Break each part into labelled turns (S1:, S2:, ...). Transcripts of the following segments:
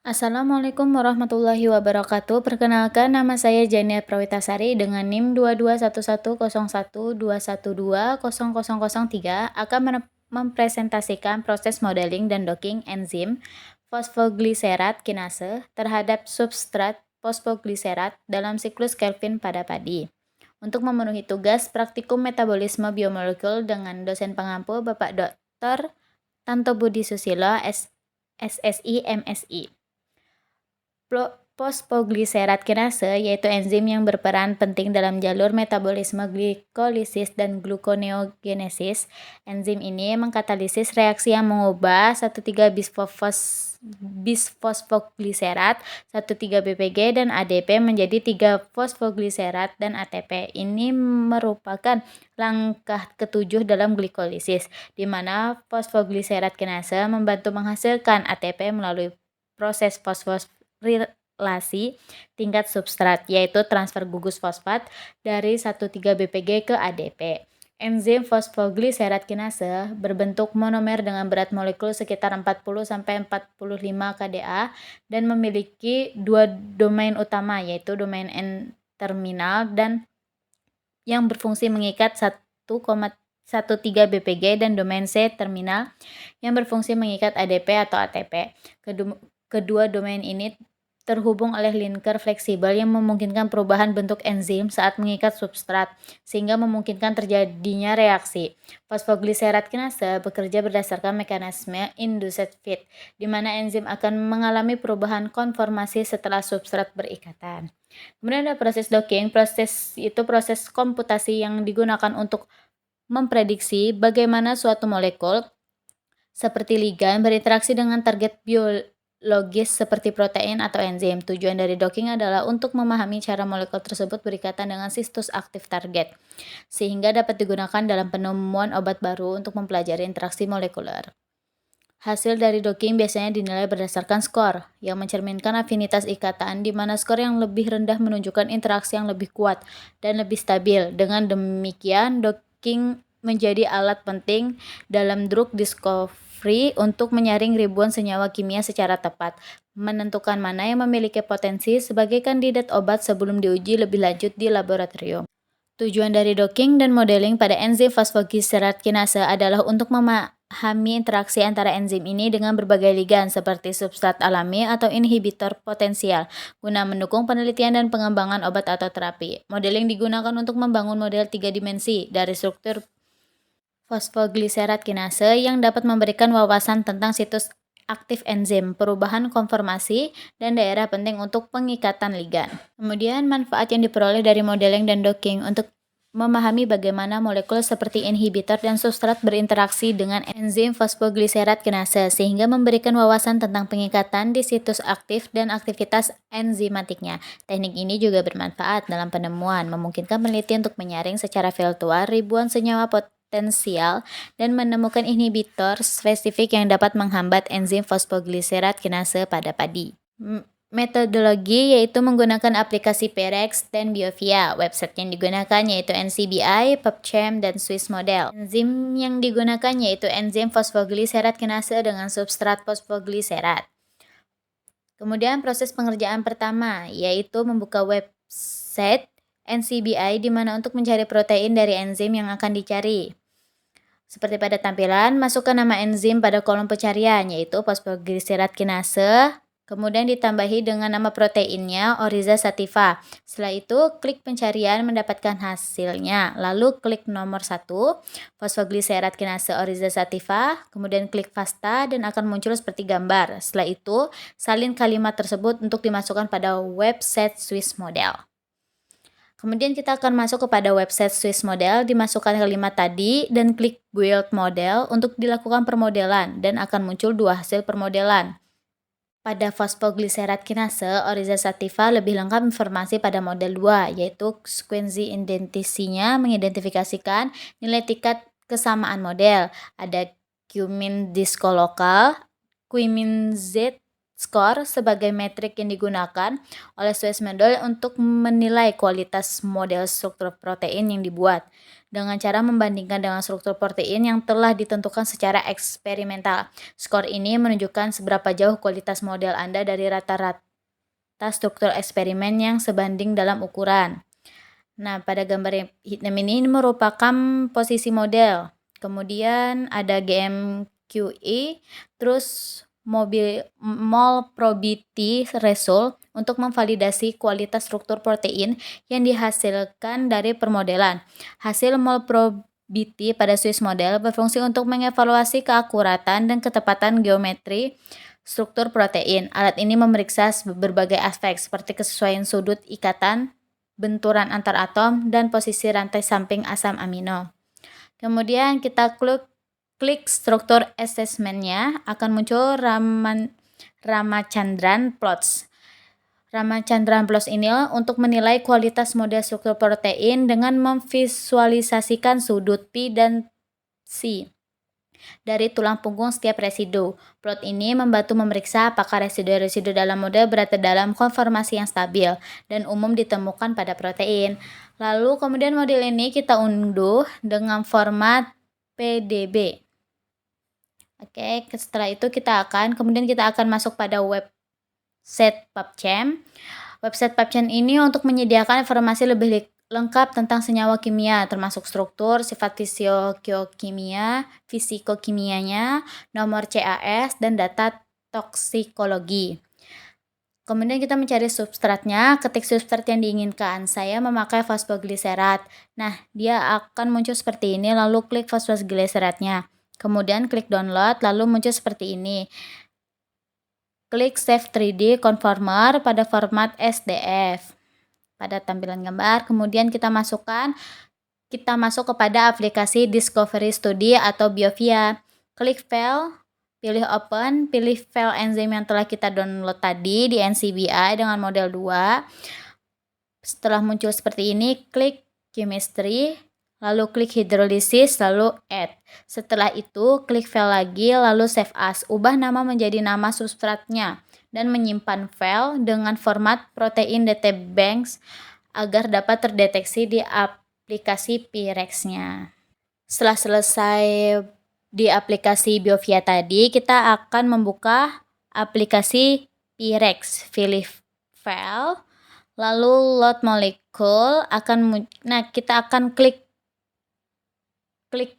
S1: Assalamualaikum warahmatullahi wabarakatuh. Perkenalkan, nama saya Jania Prawitasari dengan NIM 22110112120003 akan mempresentasikan proses modeling dan docking enzim fosfogliserat kinase terhadap substrat fosfogliserat dalam siklus Kelvin pada padi. Untuk memenuhi tugas praktikum metabolisme biomolekul dengan dosen pengampu Bapak Dr. Tanto Budi Susilo, SSI, MSI. Fosfogliserat kinase yaitu enzim yang berperan penting dalam jalur metabolisme glikolisis dan gluconeogenesis. Enzim ini mengkatalisis reaksi yang mengubah 1,3-bisfosfogliserat, 1,3-BPG dan ADP menjadi 3-fosfogliserat dan ATP. Ini merupakan langkah ketujuh dalam glikolisis, di mana fosfogliserat kinase membantu menghasilkan ATP melalui proses fosforilasi tingkat substrat, yaitu transfer gugus fosfat dari 1,3-BPG ke ADP. Enzim fosfogliserat kinase berbentuk monomer dengan berat molekul sekitar 40-45 kDa dan memiliki dua domain utama, yaitu domain N-terminal dan yang berfungsi mengikat 1,13-BPG dan domain C-terminal yang berfungsi mengikat ADP atau ATP. Kedua domain ini terhubung oleh linker fleksibel yang memungkinkan perubahan bentuk enzim saat mengikat substrat, sehingga memungkinkan terjadinya reaksi. Fosfogliserat kinase bekerja berdasarkan mekanisme induced fit, di mana enzim akan mengalami perubahan konformasi setelah substrat berikatan. Kemudian ada proses docking. Proses komputasi yang digunakan untuk memprediksi bagaimana suatu molekul seperti ligan berinteraksi dengan target biologis seperti protein atau enzim. Tujuan dari docking adalah untuk memahami cara molekul tersebut berikatan dengan situs aktif target, sehingga dapat digunakan dalam penemuan obat baru untuk mempelajari interaksi molekuler. Hasil dari docking biasanya dinilai berdasarkan skor, yang mencerminkan afinitas ikatan, di mana skor yang lebih rendah menunjukkan interaksi yang lebih kuat dan lebih stabil. Dengan demikian, docking menjadi alat penting dalam drug discovery untuk menyaring ribuan senyawa kimia secara tepat, menentukan mana yang memiliki potensi sebagai kandidat obat sebelum diuji lebih lanjut di laboratorium. Tujuan dari docking dan modeling pada enzim fosfogliserat kinase adalah untuk memahami interaksi antara enzim ini dengan berbagai ligan seperti substrat alami atau inhibitor potensial guna mendukung penelitian dan pengembangan obat atau terapi. Modeling digunakan untuk membangun model 3 dimensi dari struktur fosfogliserat kinase yang dapat memberikan wawasan tentang situs aktif enzim, perubahan konformasi, dan daerah penting untuk pengikatan ligan. Kemudian manfaat yang diperoleh dari modeling dan docking untuk memahami bagaimana molekul seperti inhibitor dan substrat berinteraksi dengan enzim fosfogliserat kinase, sehingga memberikan wawasan tentang pengikatan di situs aktif dan aktivitas enzimatiknya. Teknik ini juga bermanfaat dalam penemuan, memungkinkan peneliti untuk menyaring secara virtual ribuan senyawa potensial dan menemukan inhibitor spesifik yang dapat menghambat enzim fosfogliserat kinase pada padi. Metodologi yaitu menggunakan aplikasi Perex dan Biovia. Website yang digunakan yaitu NCBI, PubChem, dan Swiss Model. Enzim yang digunakan yaitu enzim fosfogliserat kinase dengan substrat fosfogliserat. Kemudian proses pengerjaan pertama yaitu membuka website NCBI di mana untuk mencari protein dari enzim yang akan dicari. Seperti pada tampilan, masukkan nama enzim pada kolom pencarian yaitu fosfogliserat kinase. Kemudian ditambahi dengan nama proteinnya, Oryza sativa. Setelah itu, klik pencarian mendapatkan hasilnya. Lalu klik nomor 1, fosfogliserat kinase Oryza sativa. Kemudian klik FASTA dan akan muncul seperti gambar. Setelah itu, salin kalimat tersebut untuk dimasukkan pada website Swiss Model. Kemudian kita akan masuk kepada website Swiss Model, dimasukkan kalimat tadi dan klik Build Model untuk dilakukan permodelan dan akan muncul dua hasil permodelan. Pada fosfogliserat kinase Oryza sativa lebih lengkap informasi pada model 2, yaitu sequence identisinya mengidentifikasikan nilai tingkat kesamaan model. Ada cumin diskolokal, cumin Z score sebagai metrik yang digunakan oleh Swiss model untuk menilai kualitas model struktur protein yang dibuat dengan cara membandingkan dengan struktur protein yang telah ditentukan secara eksperimental. Skor ini menunjukkan seberapa jauh kualitas model Anda dari rata-rata struktur eksperimen yang sebanding dalam ukuran. Nah, pada gambar hitam ini merupakan posisi model. Kemudian ada GMQE, terus mol probability result untuk memvalidasi kualitas struktur protein yang dihasilkan dari permodelan. Hasil mol probability pada Swiss model berfungsi untuk mengevaluasi keakuratan dan ketepatan geometri struktur protein. Alat ini memeriksa berbagai aspek seperti kesesuaian sudut ikatan, benturan antar atom, dan posisi rantai samping asam amino. Kemudian kita klik struktur assessment-nya, akan muncul Ramachandran plots. Ramachandran plots ini untuk menilai kualitas model struktur protein dengan memvisualisasikan sudut P dan C dari tulang punggung setiap residu. Plot ini membantu memeriksa apakah residu-residu dalam model berada dalam konformasi yang stabil dan umum ditemukan pada protein. Lalu kemudian model ini kita unduh dengan format PDB. Oke, setelah itu kemudian kita akan masuk pada website PubChem. Website PubChem ini untuk menyediakan informasi lebih lengkap tentang senyawa kimia, termasuk struktur, sifat fisikokimianya, nomor CAS, dan data toksikologi. Kemudian kita mencari substratnya, ketik substrat yang diinginkan. Saya memakai fosfogliserat. Nah, dia akan muncul seperti ini, lalu klik fosfogliseratnya. Kemudian klik download, lalu muncul seperti ini. Klik Save 3D Conformer pada format SDF. Pada tampilan gambar, kemudian kita masuk kepada aplikasi Discovery Study atau Biovia. Klik File, pilih Open, pilih file enzim yang telah kita download tadi di NCBI dengan model 2. Setelah muncul seperti ini, klik Chemistry, lalu klik Hydrolysis, lalu Add. Setelah itu, klik File lagi, lalu Save As. Ubah nama menjadi nama substratnya dan menyimpan file dengan format protein DataBanks agar dapat terdeteksi di aplikasi Pirex-nya. Setelah selesai di aplikasi Biovia tadi, kita akan membuka aplikasi Pirex. Pilih file, lalu load molecule kita akan klik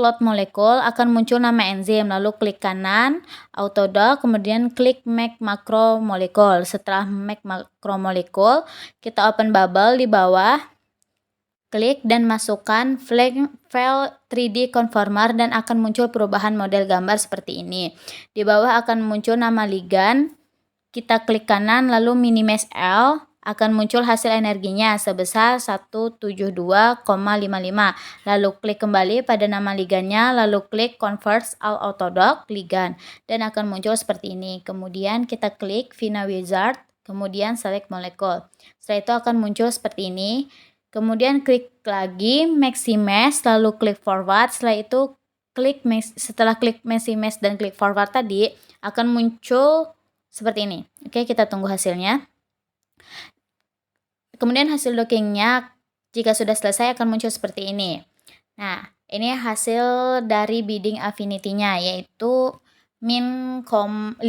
S1: load molecule, akan muncul nama enzim, lalu klik kanan autodock, kemudian klik make macromolecule. Setelah make macromolecule, kita open bubble di bawah, klik dan masukkan file 3D conformer dan akan muncul perubahan model gambar seperti ini. Di bawah akan muncul nama ligan, kita klik kanan lalu minimize L, akan muncul hasil energinya sebesar 172,55. Lalu klik kembali pada nama ligannya, lalu klik Convert all Autodock Ligand dan akan muncul seperti ini. Kemudian kita klik Vina Wizard, kemudian Select Molecule. Setelah itu akan muncul seperti ini. Kemudian klik lagi Maximize, lalu klik Forward. Setelah itu setelah klik Maximize dan klik Forward tadi akan muncul seperti ini. Oke, kita tunggu hasilnya. Kemudian hasil dockingnya jika sudah selesai akan muncul seperti ini. Nah, ini hasil dari binding affinity-nya yaitu min 5,7.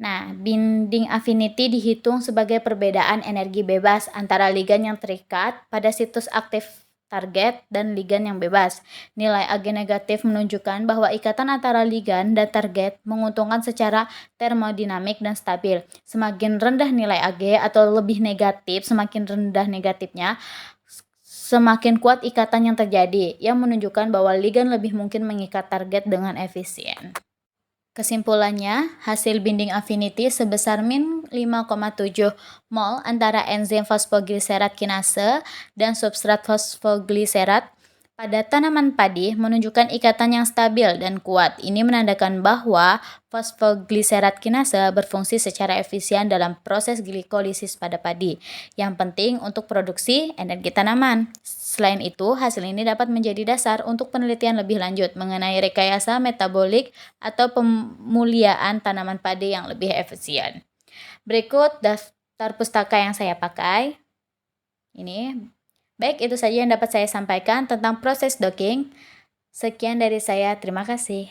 S1: Nah, binding affinity dihitung sebagai perbedaan energi bebas antara ligan yang terikat pada situs aktif target dan ligan yang bebas. Nilai Ag negatif menunjukkan bahwa ikatan antara ligan dan target menguntungkan secara termodinamik dan stabil. Semakin rendah nilai Ag atau lebih negatif, semakin rendah negatifnya, semakin kuat ikatan yang terjadi, yang menunjukkan bahwa ligan lebih mungkin mengikat target dengan efisien. Kesimpulannya, hasil binding affinity sebesar min 5,7 mol antara enzim fosfogliserat kinase dan substrat fosfogliserat Pada tanaman padi menunjukkan ikatan yang stabil dan kuat. Ini menandakan bahwa fosfogliserat kinase berfungsi secara efisien dalam proses glikolisis pada padi, yang penting untuk produksi energi tanaman. Selain itu, hasil ini dapat menjadi dasar untuk penelitian lebih lanjut mengenai rekayasa metabolik atau pemuliaan tanaman padi yang lebih efisien. Berikut daftar pustaka yang saya pakai. Ini baik, itu saja yang dapat saya sampaikan tentang proses docking. Sekian dari saya, terima kasih.